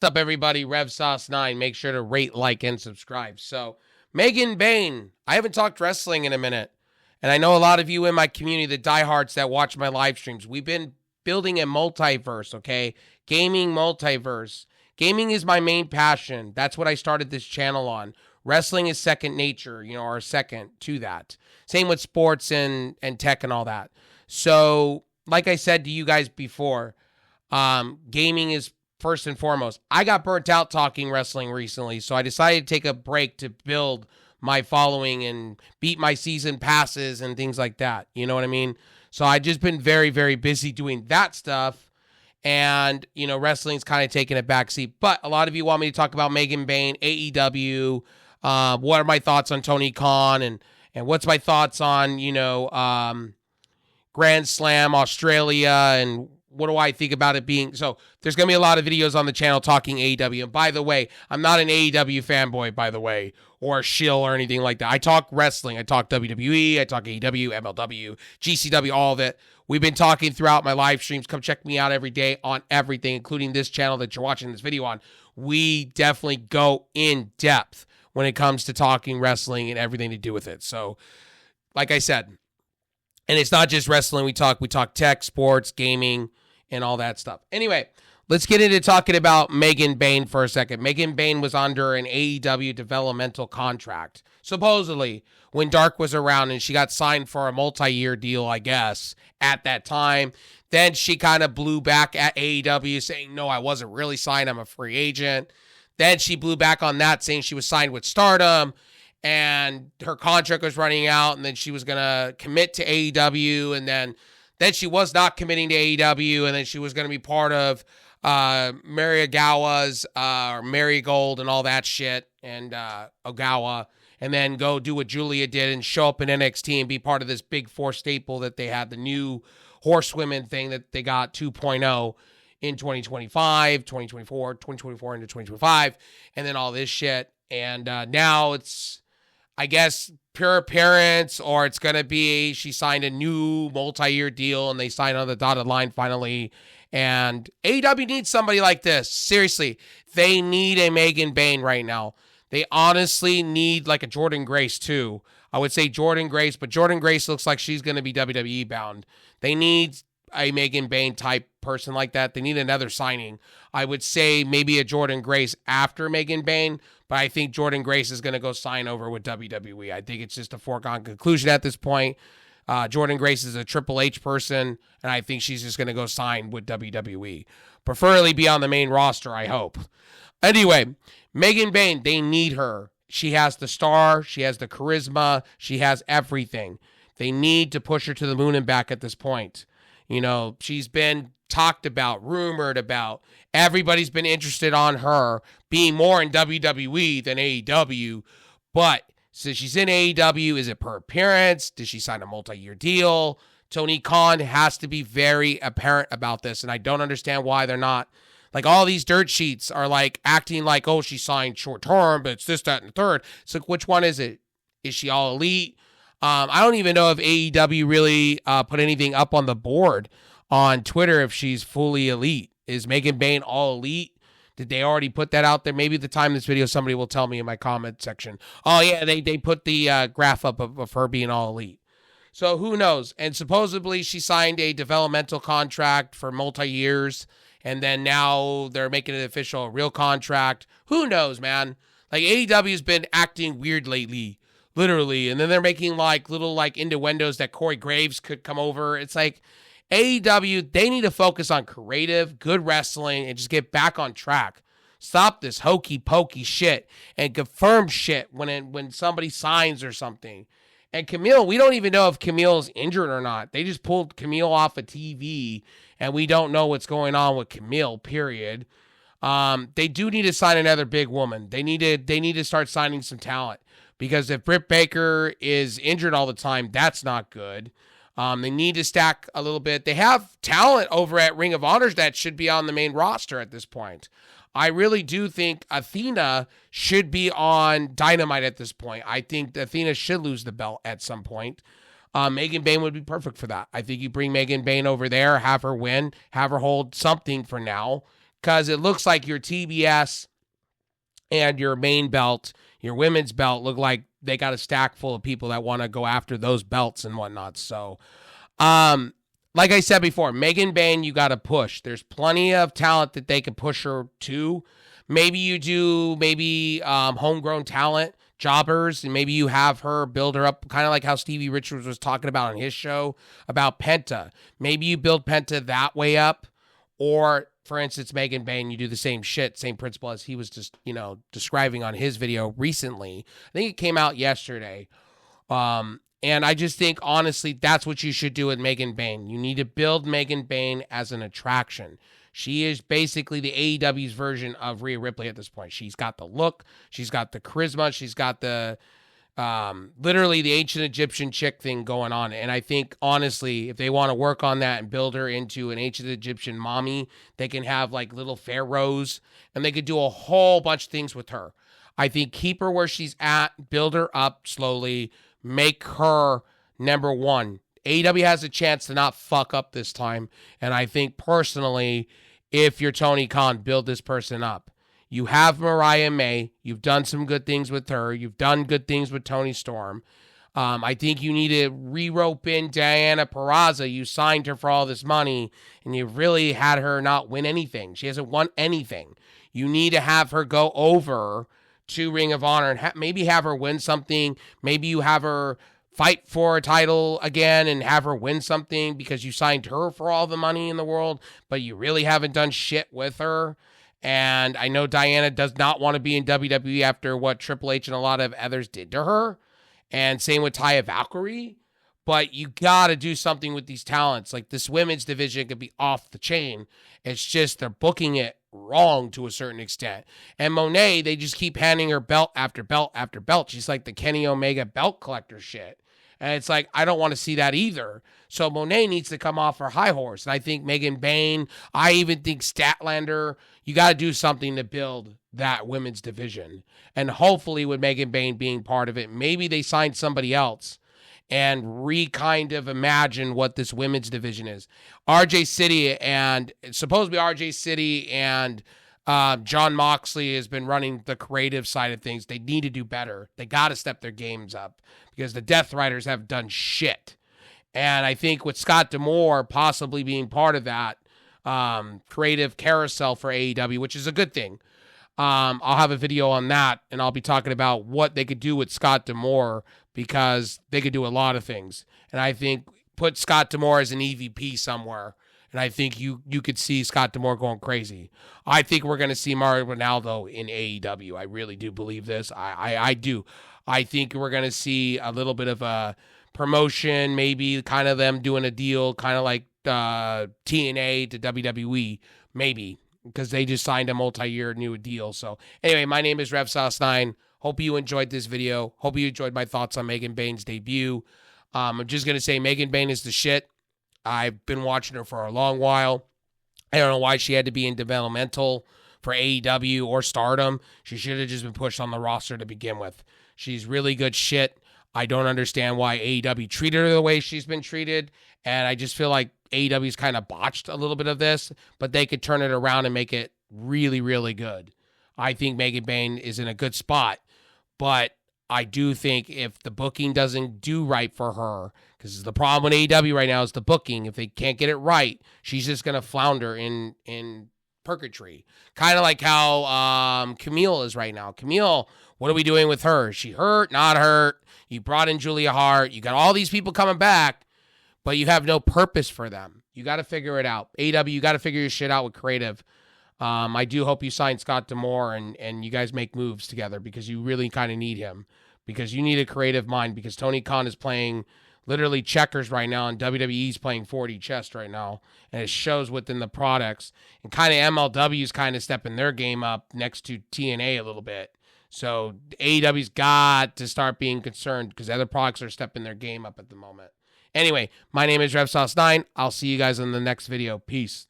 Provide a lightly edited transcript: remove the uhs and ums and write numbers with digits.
What's up, everybody? Rev Sauce 9. Make sure to rate, like, and subscribe. So, Megan Bayne. I haven't talked wrestling in a minute. And I know a lot of you in my community, the diehards that watch my live streams, we've been building a multiverse, okay? Gaming multiverse. Gaming is my main passion. That's what I started this channel on. Wrestling is second nature, or second to that. Same with sports and tech and all that. So, like I said to you guys before, gaming is first and foremost. I got burnt out talking wrestling recently, so I decided to take a break to build my following and beat my season passes and things like that. You know what I mean? So I just been very, very busy doing that stuff. And, wrestling's kind of taking a backseat. But a lot of you want me to talk about Megan Bayne, AEW. What are my thoughts on Tony Khan? And what's my thoughts on, Grand Slam Australia, and what do I think about it being? So there's going to be a lot of videos on the channel talking AEW. And by the way, I'm not an AEW fanboy, by the way, or a shill or anything like that. I talk wrestling. I talk WWE. I talk AEW, MLW, GCW, all of it. We've been talking throughout my live streams. Come check me out every day on everything, including this channel that you're watching this video on. We definitely go in depth when it comes to talking wrestling and everything to do with it. So, like I said, and it's not just wrestling. We talk tech, sports, gaming, and all that stuff. Anyway, let's get into talking about Megan Bayne for a second. Megan Bayne was under an AEW developmental contract, supposedly, when Dark was around, and she got signed for a multi-year deal, I guess, at that time. Then she kind of blew back at AEW saying, no, I wasn't really signed. I'm a free agent. Then she blew back on that, saying she was signed with Stardom, and her contract was running out, and then she was going to commit to AEW, and then she was not committing to AEW, and then she was going to be part of Mariagawa's Marigold and all that shit, and Ogawa, and then go do what Julia did and show up in NXT and be part of this big four staple that they had, the new horsewomen thing that they got 2.0 in 2025, 2024, 2024 into 2025, and then all this shit. And now it's, I guess, pure appearance, or it's going to be she signed a new multi-year deal and they signed on the dotted line finally. And AEW needs somebody like this. Seriously, they need a Megan Bayne right now. They honestly need like a Jordynne Grace too. I would say Jordynne Grace, but Jordynne Grace looks like she's going to be WWE bound. They need a Megan Bayne type person like that. They need another signing. I would say maybe a Jordynne Grace after Megan Bayne, but I think Jordynne Grace is going to go sign over with WWE. I think it's just a foregone conclusion at this point. Jordynne Grace is a Triple H person, and I think she's just going to go sign with WWE. Preferably be on the main roster, I hope. Anyway, Megan Bayne, they need her. She has the star. She has the charisma. She has everything. They need to push her to the moon and back at this point. She's been talked about, rumored about. Everybody's been interested on her being more in WWE than AEW. But since she's in AEW, is it per appearance? Did she sign a multi-year deal? Tony Khan has to be very apparent about this. And I don't understand why they're not. Like, all these dirt sheets are like acting like, oh, she signed short term, but it's this, that, and the third. So which one is it? Is she all elite? I don't even know if AEW really put anything up on the board on Twitter if she's fully elite. Is Megan Bayne all elite? Did they already put that out there? Maybe at the time of this video, somebody will tell me in my comment section. Oh, yeah, they put the graph up of her being all elite. So who knows? And supposedly she signed a developmental contract for multi-years, and then now they're making it official, a real contract. Who knows, man? Like, AEW's been acting weird lately. Literally. And then they're making little innuendos that Corey Graves could come over. It's like AEW, they need to focus on creative, good wrestling and just get back on track. Stop this hokey pokey shit and confirm shit when somebody signs or something. And Camille, we don't even know if Camille's injured or not. They just pulled Camille off of TV and we don't know what's going on with Camille, period. They do need to sign another big woman. They need to start signing some talent. Because if Britt Baker is injured all the time, that's not good. They need to stack a little bit. They have talent over at Ring of Honor that should be on the main roster at this point. I really do think Athena should be on Dynamite at this point. I think Athena should lose the belt at some point. Megan Bayne would be perfect for that. I think you bring Megan Bayne over there, have her win, have her hold something for now, because it looks like your TBS and your main belt, your women's belt, look like they got a stack full of people that want to go after those belts and whatnot. So, like I said before, Megan Bayne, you got to push. There's plenty of talent that they can push her to. Maybe you do homegrown talent, jobbers, and maybe you have her build her up, kind of like how Stevie Richards was talking about on his show about Penta. Maybe you build Penta that way up, or for instance, Megan Bayne, you do the same shit, same principle as he was just, describing on his video recently. I think it came out yesterday. And I just think, honestly, that's what you should do with Megan Bayne. You need to build Megan Bayne as an attraction. She is basically the AEW's version of Rhea Ripley at this point. She's got the look. She's got the charisma. She's got the, literally the ancient Egyptian chick thing going on. And I think, honestly, if they want to work on that and build her into an ancient Egyptian mommy, they can have like little pharaohs, and they could do a whole bunch of things with her. I think keep her where she's at, build her up slowly, make her number one. AEW has a chance to not fuck up this time. And I think personally, if you're Tony Khan, build this person up. You have Mariah May. You've done some good things with her. You've done good things with Toni Storm. I think you need to re-rope in Diana Peraza. You signed her for all this money, and you've really had her not win anything. She hasn't won anything. You need to have her go over to Ring of Honor and maybe have her win something. Maybe you have her fight for a title again and have her win something because you signed her for all the money in the world, but you really haven't done shit with her. And I know Diana does not want to be in WWE after what Triple H and a lot of others did to her. And same with Taya Valkyrie. But you got to do something with these talents. Like this women's division could be off the chain. It's just they're booking it wrong to a certain extent. And Monet, they just keep handing her belt after belt after belt. She's like the Kenny Omega belt collector shit. And it's like, I don't want to see that either. So Monet needs to come off her high horse. And I think Megan Bayne, I even think Statlander, you got to do something to build that women's division. And hopefully with Megan Bayne being part of it, maybe they sign somebody else and kind of imagine what this women's division is. RJ City and John Moxley has been running the creative side of things. They need to do better. They got to step their games up because the Death Riders have done shit. And I think with Scott D'Amore possibly being part of that creative carousel for AEW, which is a good thing. I'll have a video on that, and I'll be talking about what they could do with Scott D'Amore because they could do a lot of things. And I think put Scott D'Amore as an EVP somewhere, and I think you could see Scott D'Amore going crazy. I think we're going to see Mario Ronaldo in AEW. I really do believe this. I do. I think we're going to see a little bit of a promotion, maybe kind of them doing a deal, kind of like TNA to WWE, maybe, because they just signed a multi-year new deal. So anyway, my name is RevSauce9. Hope you enjoyed this video. Hope you enjoyed my thoughts on Megan Bayne's debut. I'm just going to say Megan Bayne is the shit. I've been watching her for a long while. I don't know why she had to be in developmental for AEW or Stardom. She should have just been pushed on the roster to begin with. She's really good shit. I don't understand why AEW treated her the way she's been treated. And I just feel like AEW's kind of botched a little bit of this, but they could turn it around and make it really, really good. I think Megan Bayne is in a good spot, but I do think if the booking doesn't do right for her, because the problem with AEW right now is the booking. If they can't get it right, she's just going to flounder in purgatory. Kind of like how Camille is right now. Camille, what are we doing with her? Is she hurt? Not hurt? You brought in Julia Hart. You got all these people coming back, but you have no purpose for them. You got to figure it out. AEW, you got to figure your shit out with creative. I do hope you sign Scott D'Amore and you guys make moves together because you really kind of need him. Because you need a creative mind, because Tony Khan is playing literally checkers right now, and WWE's playing 4D chess right now, and it shows within the products. And kind of MLW's kind of stepping their game up next to TNA a little bit. So AEW's got to start being concerned because other products are stepping their game up at the moment. Anyway, my name is RevSauce9. I'll see you guys in the next video. Peace.